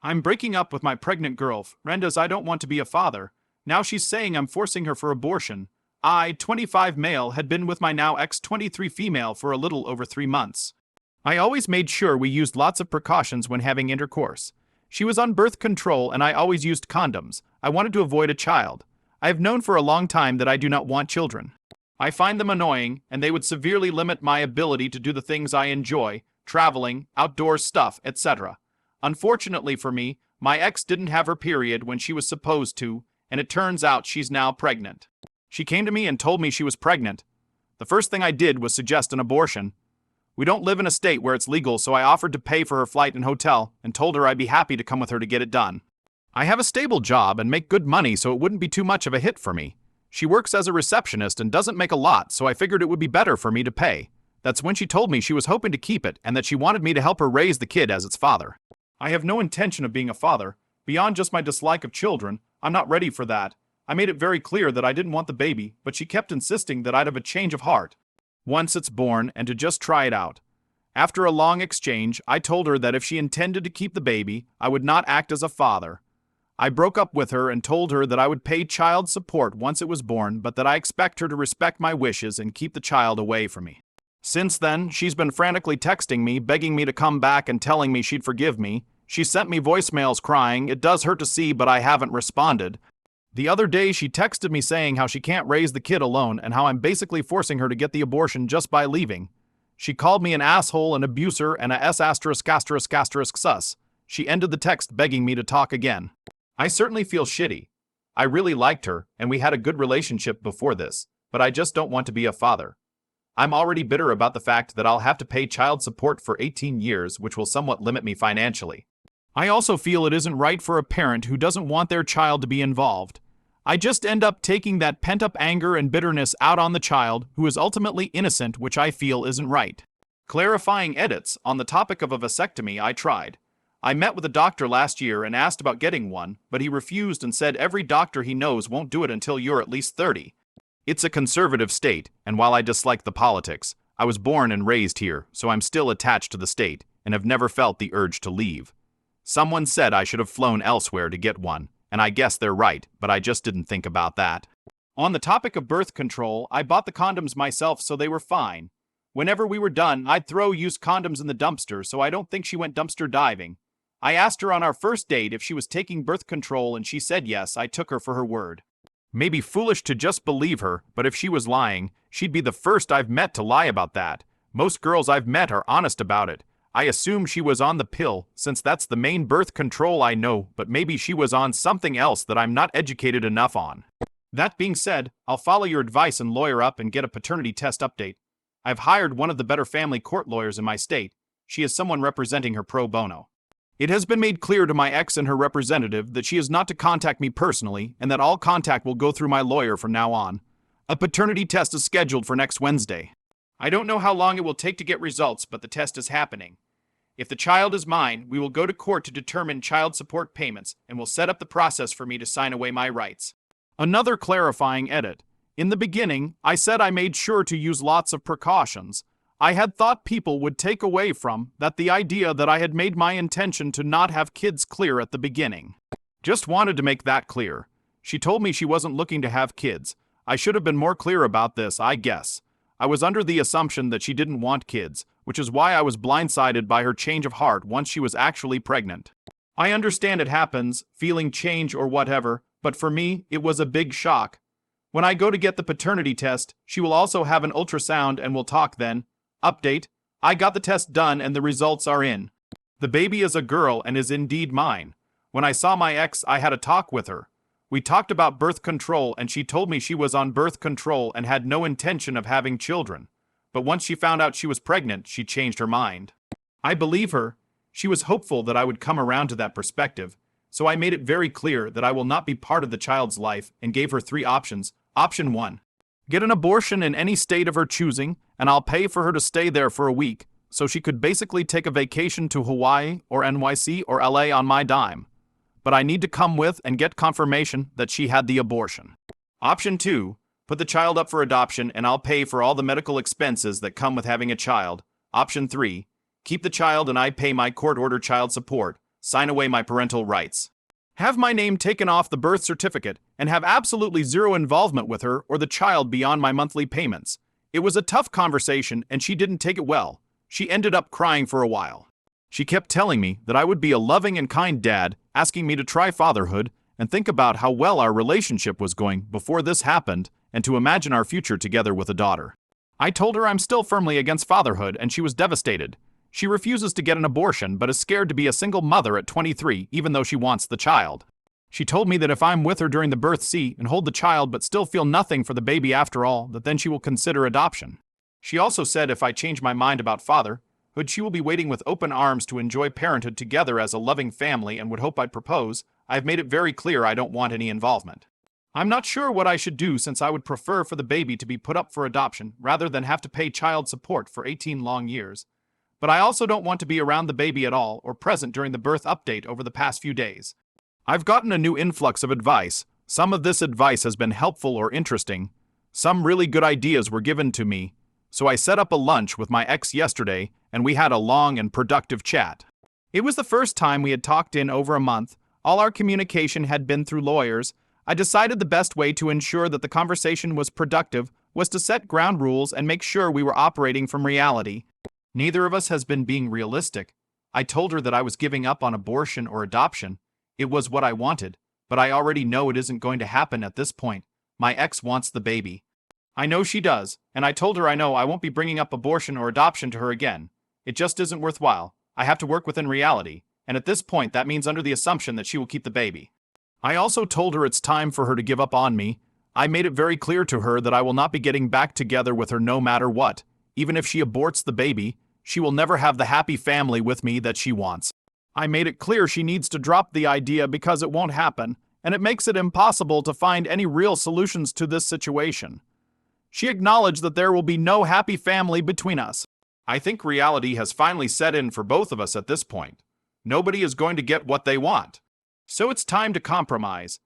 I'm breaking up with my pregnant girlfriend as I don't want to be a father. Now she's saying I'm forcing her for abortion. I, 25 male, had been with my now ex 23 female for a little over 3 months. I always made sure we used lots of precautions when having intercourse. She was on birth control and I always used condoms. I wanted to avoid a child. I have known for a long time that I do not want children. I find them annoying, and they would severely limit my ability to do the things I enjoy, traveling, outdoor stuff, etc. Unfortunately for me, my ex didn't have her period when she was supposed to, and it turns out she's now pregnant. She came to me and told me she was pregnant. The first thing I did was suggest an abortion. We don't live in a state where it's legal, so I offered to pay for her flight and hotel and told her I'd be happy to come with her to get it done. I have a stable job and make good money, so it wouldn't be too much of a hit for me. She works as a receptionist and doesn't make a lot, so I figured it would be better for me to pay. That's when she told me she was hoping to keep it and that she wanted me to help her raise the kid as its father. I have no intention of being a father. Beyond just my dislike of children, I'm not ready for that. I made it very clear that I didn't want the baby, but she kept insisting that I'd have a change of heart once it's born and to just try it out. After a long exchange, I told her that if she intended to keep the baby, I would not act as a father. I broke up with her and told her that I would pay child support once it was born, but that I expect her to respect my wishes and keep the child away from me. Since then, she's been frantically texting me, begging me to come back and telling me she'd forgive me. She sent me voicemails crying. It does hurt to see, but I haven't responded. The other day, she texted me saying how she can't raise the kid alone and how I'm basically forcing her to get the abortion just by leaving. She called me an asshole, an abuser, and a sus. She ended the text begging me to talk again. I certainly feel shitty. I really liked her, and we had a good relationship before this, but I just don't want to be a father. I'm already bitter about the fact that I'll have to pay child support for 18 years, which will somewhat limit me financially. I also feel it isn't right for a parent who doesn't want their child to be involved. I just end up taking that pent-up anger and bitterness out on the child, who is ultimately innocent, which I feel isn't right. Clarifying edits on the topic of a vasectomy I tried. I met with a doctor last year and asked about getting one, but he refused and said every doctor he knows won't do it until you're at least 30. It's a conservative state, and while I dislike the politics, I was born and raised here, so I'm still attached to the state and have never felt the urge to leave. Someone said I should have flown elsewhere to get one, and I guess they're right, but I just didn't think about that. On the topic of birth control, I bought the condoms myself, so they were fine. Whenever we were done, I'd throw used condoms in the dumpster, so I don't think she went dumpster diving. I asked her on our first date if she was taking birth control and she said yes. I took her for her word. Maybe foolish to just believe her, but if she was lying, she'd be the first I've met to lie about that. Most girls I've met are honest about it. I assume she was on the pill, since that's the main birth control I know, but maybe she was on something else that I'm not educated enough on. That being said, I'll follow your advice and lawyer up and get a paternity test update. I've hired one of the better family court lawyers in my state. She is someone representing her pro bono. It has been made clear to my ex and her representative that she is not to contact me personally and that all contact will go through my lawyer from now on. A paternity test is scheduled for next Wednesday. I don't know how long it will take to get results, but the test is happening. If the child is mine, we will go to court to determine child support payments and will set up the process for me to sign away my rights. Another clarifying edit. In the beginning, I said I made sure to use lots of precautions. I had thought people would take away from that the idea that I had made my intention to not have kids clear at the beginning. Just wanted to make that clear. She told me she wasn't looking to have kids. I should have been more clear about this, I guess. I was under the assumption that she didn't want kids, which is why I was blindsided by her change of heart once she was actually pregnant. I understand it happens, feeling change or whatever, but for me, it was a big shock. When I go to get the paternity test, she will also have an ultrasound and we'll talk then. Update: I got the test done and the results are in. The baby is a girl and is indeed mine. When I saw my ex, I had a talk with her. We talked about birth control and she told me she was on birth control and had no intention of having children. But once she found out she was pregnant, she changed her mind. I believe her. She was hopeful that I would come around to that perspective, so I made it very clear that I will not be part of the child's life and gave her 3 options. Option 1. Get an abortion in any state of her choosing, and I'll pay for her to stay there for a week, so she could basically take a vacation to Hawaii or NYC or LA on my dime. But I need to come with and get confirmation that she had the abortion. Option 2. Put the child up for adoption and I'll pay for all the medical expenses that come with having a child. Option 3. Keep the child and I pay my court-ordered child support, sign away my parental rights, have my name taken off the birth certificate, and have absolutely zero involvement with her or the child beyond my monthly payments. It was a tough conversation and she didn't take it well. She ended up crying for a while. She kept telling me that I would be a loving and kind dad, asking me to try fatherhood and think about how well our relationship was going before this happened and to imagine our future together with a daughter. I told her I'm still firmly against fatherhood and she was devastated. She refuses to get an abortion but is scared to be a single mother at 23 even though she wants the child. She told me that if I'm with her during the birth seat and hold the child but still feel nothing for the baby after all, that then she will consider adoption. She also said if I change my mind about fatherhood, she will be waiting with open arms to enjoy parenthood together as a loving family and would hope I'd propose. I've made it very clear I don't want any involvement. I'm not sure what I should do since I would prefer for the baby to be put up for adoption rather than have to pay child support for 18 long years. But I also don't want to be around the baby at all or present during the birth update over the past few days. I've gotten a new influx of advice. Some of this advice has been helpful or interesting. Some really good ideas were given to me. So I set up a lunch with my ex yesterday and we had a long and productive chat. It was the first time we had talked in over a month. All our communication had been through lawyers. I decided the best way to ensure that the conversation was productive was to set ground rules and make sure we were operating from reality. Neither of us has been being realistic. I told her that I was giving up on abortion or adoption. It was what I wanted, but I already know it isn't going to happen at this point. My ex wants the baby. I know she does, and I told her I know I won't be bringing up abortion or adoption to her again. It just isn't worthwhile. I have to work within reality, and at this point that means under the assumption that she will keep the baby. I also told her it's time for her to give up on me. I made it very clear to her that I will not be getting back together with her no matter what. Even if she aborts the baby, she will never have the happy family with me that she wants. I made it clear she needs to drop the idea because it won't happen, and it makes it impossible to find any real solutions to this situation. She acknowledged that there will be no happy family between us. I think reality has finally set in for both of us at this point. Nobody is going to get what they want. So it's time to compromise.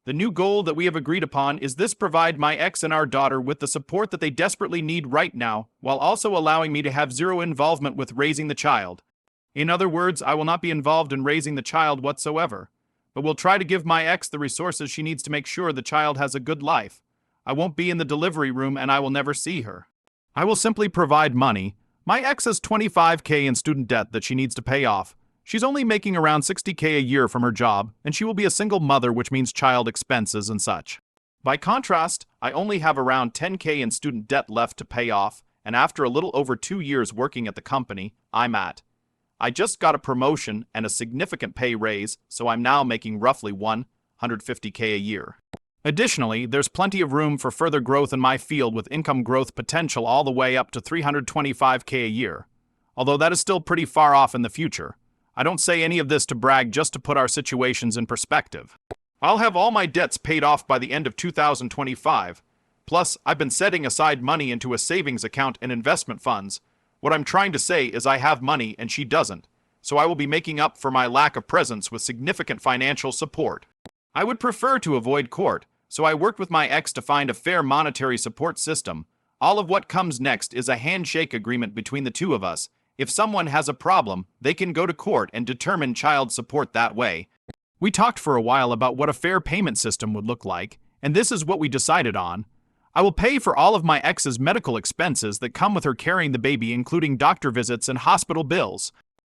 The new goal that we have agreed upon is this: provide my ex and our daughter with the support that they desperately need right now, while also allowing me to have zero involvement with raising the child. In other words, I will not be involved in raising the child whatsoever, but will try to give my ex the resources she needs to make sure the child has a good life. I won't be in the delivery room and I will never see her. I will simply provide money. My ex has $25,000 in student debt that she needs to pay off. She's only making around $60,000 a year from her job, and she will be a single mother, which means child expenses and such. By contrast, I only have around $10,000 in student debt left to pay off, and after a little over 2 years working at the company I just got a promotion and a significant pay raise, so I'm now making roughly $150,000 a year. Additionally, there's plenty of room for further growth in my field with income growth potential all the way up to $325,000 a year. Although that is still pretty far off in the future. I don't say any of this to brag, just to put our situations in perspective. I'll have all my debts paid off by the end of 2025. Plus, I've been setting aside money into a savings account and investment funds. What I'm trying to say is I have money and she doesn't, so I will be making up for my lack of presence with significant financial support. I would prefer to avoid court, so I worked with my ex to find a fair monetary support system. All of what comes next is a handshake agreement between the two of us. If someone has a problem, they can go to court and determine child support that way. We talked for a while about what a fair payment system would look like, and this is what we decided on. I will pay for all of my ex's medical expenses that come with her carrying the baby, including doctor visits and hospital bills.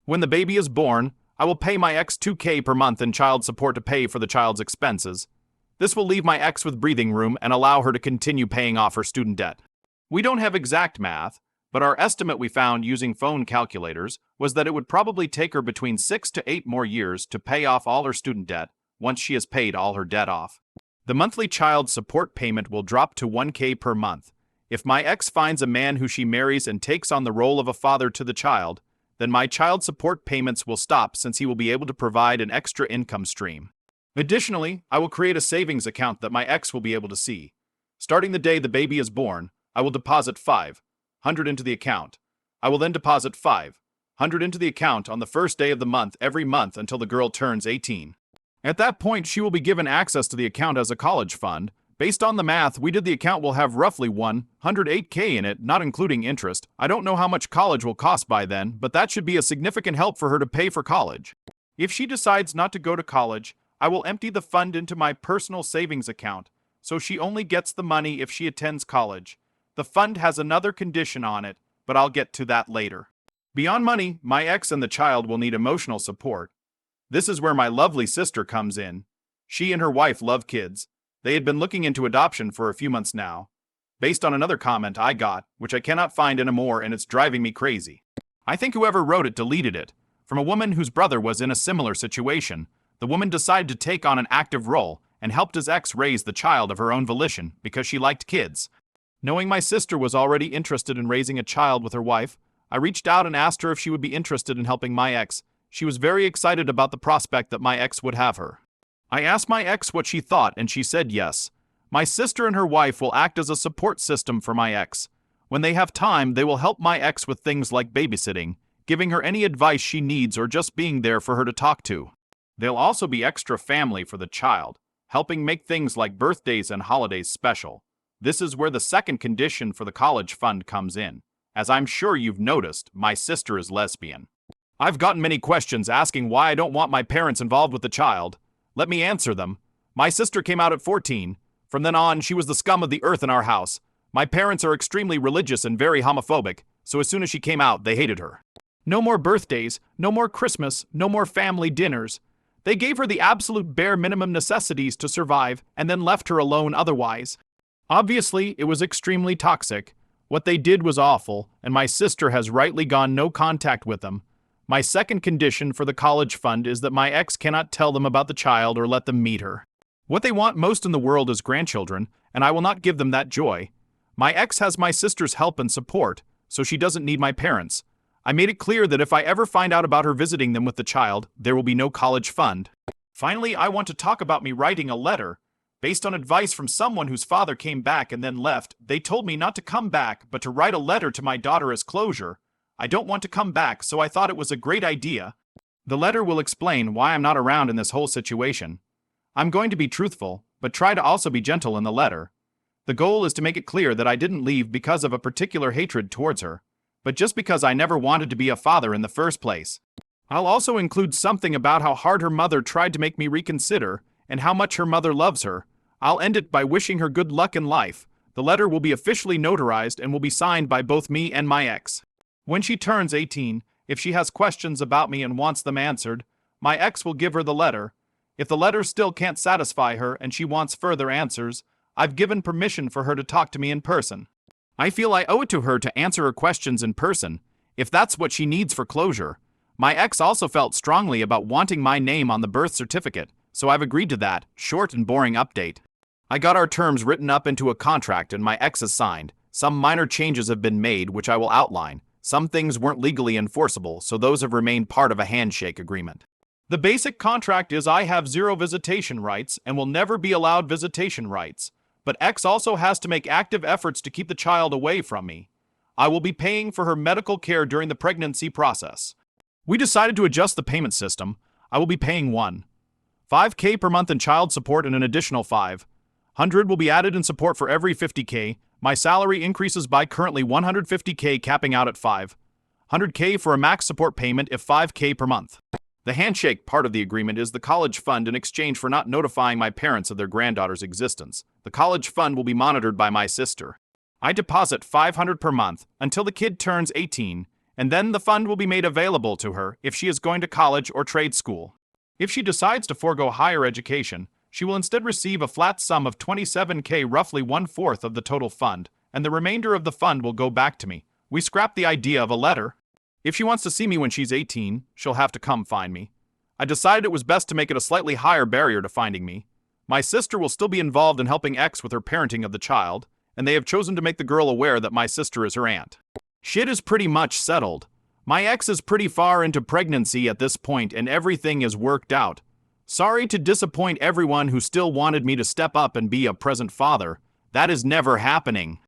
When the baby is born, I will pay my ex $2,000 per month in child support to pay for the child's expenses. This will leave my ex with breathing room and allow her to continue paying off her student debt. We don't have exact math, but our estimate we found using phone calculators was that it would probably take her between 6 to 8 more years to pay off all her student debt once she has paid all her debt off. The monthly child support payment will drop to $1,000 per month. If my ex finds a man who she marries and takes on the role of a father to the child, then my child support payments will stop since he will be able to provide an extra income stream. Additionally, I will create a savings account that my ex will be able to see. Starting the day the baby is born, I will deposit $500 into the account. I will then deposit $500 into the account on the first day of the month every month until the girl turns 18. At that point, she will be given access to the account as a college fund. Based on the math we did, the account will have roughly $108,000 in it, not including interest. I don't know how much college will cost by then, but that should be a significant help for her to pay for college. If she decides not to go to college, I will empty the fund into my personal savings account, so she only gets the money if she attends college. The fund has another condition on it, but I'll get to that later. Beyond money, my ex and the child will need emotional support. This is where my lovely sister comes in. She and her wife love kids. They had been looking into adoption for a few months now, based on another comment I got, which I cannot find anymore, and it's driving me crazy. I think whoever wrote it deleted it. From a woman whose brother was in a similar situation, the woman decided to take on an active role and helped his ex raise the child of her own volition because she liked kids. Knowing my sister was already interested in raising a child with her wife, I reached out and asked her if she would be interested in helping my ex. She was very excited about the prospect that my ex would have her. I asked my ex what she thought, and she said yes. My sister and her wife will act as a support system for my ex. When they have time, they will help my ex with things like babysitting, giving her any advice she needs, or just being there for her to talk to. They'll also be extra family for the child, helping make things like birthdays and holidays special. This is where the second condition for the college fund comes in. As I'm sure you've noticed, my sister is lesbian. I've gotten many questions asking why I don't want my parents involved with the child. Let me answer them. My sister came out at 14. From then on, she was the scum of the earth in our house. My parents are extremely religious and very homophobic, so as soon as she came out, they hated her. No more birthdays, no more Christmas, no more family dinners. They gave her the absolute bare minimum necessities to survive and then left her alone otherwise. Obviously, it was extremely toxic. What they did was awful, and my sister has rightly gone no contact with them. My second condition for the college fund is that my ex cannot tell them about the child or let them meet her. What they want most in the world is grandchildren, and I will not give them that joy. My ex has my sister's help and support, so she doesn't need my parents. I made it clear that if I ever find out about her visiting them with the child, there will be no college fund. Finally, I want to talk about me writing a letter. Based on advice from someone whose father came back and then left, they told me not to come back, but to write a letter to my daughter as closure. I don't want to come back, so I thought it was a great idea. The letter will explain why I'm not around in this whole situation. I'm going to be truthful, but try to also be gentle in the letter. The goal is to make it clear that I didn't leave because of a particular hatred towards her, but just because I never wanted to be a father in the first place. I'll also include something about how hard her mother tried to make me reconsider, and how much her mother loves her. I'll end it by wishing her good luck in life. The letter will be officially notarized and will be signed by both me and my ex. When she turns 18, if she has questions about me and wants them answered, my ex will give her the letter. If the letter still can't satisfy her and she wants further answers, I've given permission for her to talk to me in person. I feel I owe it to her to answer her questions in person, if that's what she needs for closure. My ex also felt strongly about wanting my name on the birth certificate, so I've agreed to that. Short and boring update. I got our terms written up into a contract and my ex has signed. Some minor changes have been made, which I will outline. Some things weren't legally enforceable, so those have remained part of a handshake agreement. The basic contract is I have 0 visitation rights and will never be allowed visitation rights, but X also has to make active efforts to keep the child away from me. I will be paying for her medical care during the pregnancy process. We decided to adjust the payment system. I will be paying $5,000 per month in child support and an additional $500 will be added in support for every $50,000. My salary increases by currently $150,000, capping out at $500,000 for a max support payment if $5,000 per month. The handshake part of the agreement is the college fund in exchange for not notifying my parents of their granddaughter's existence. The college fund will be monitored by my sister. I deposit $500 per month until the kid turns 18, and then the fund will be made available to her if she is going to college or trade school. If she decides to forego higher education, she will instead receive a flat sum of $27,000, roughly 1/4 of the total fund, and the remainder of the fund will go back to me. We scrapped the idea of a letter. If she wants to see me when she's 18, she'll have to come find me. I decided it was best to make it a slightly higher barrier to finding me. My sister will still be involved in helping X with her parenting of the child, and they have chosen to make the girl aware that my sister is her aunt. Shit is pretty much settled. My ex is pretty far into pregnancy at this point and everything is worked out. Sorry to disappoint everyone who still wanted me to step up and be a present father. That is never happening.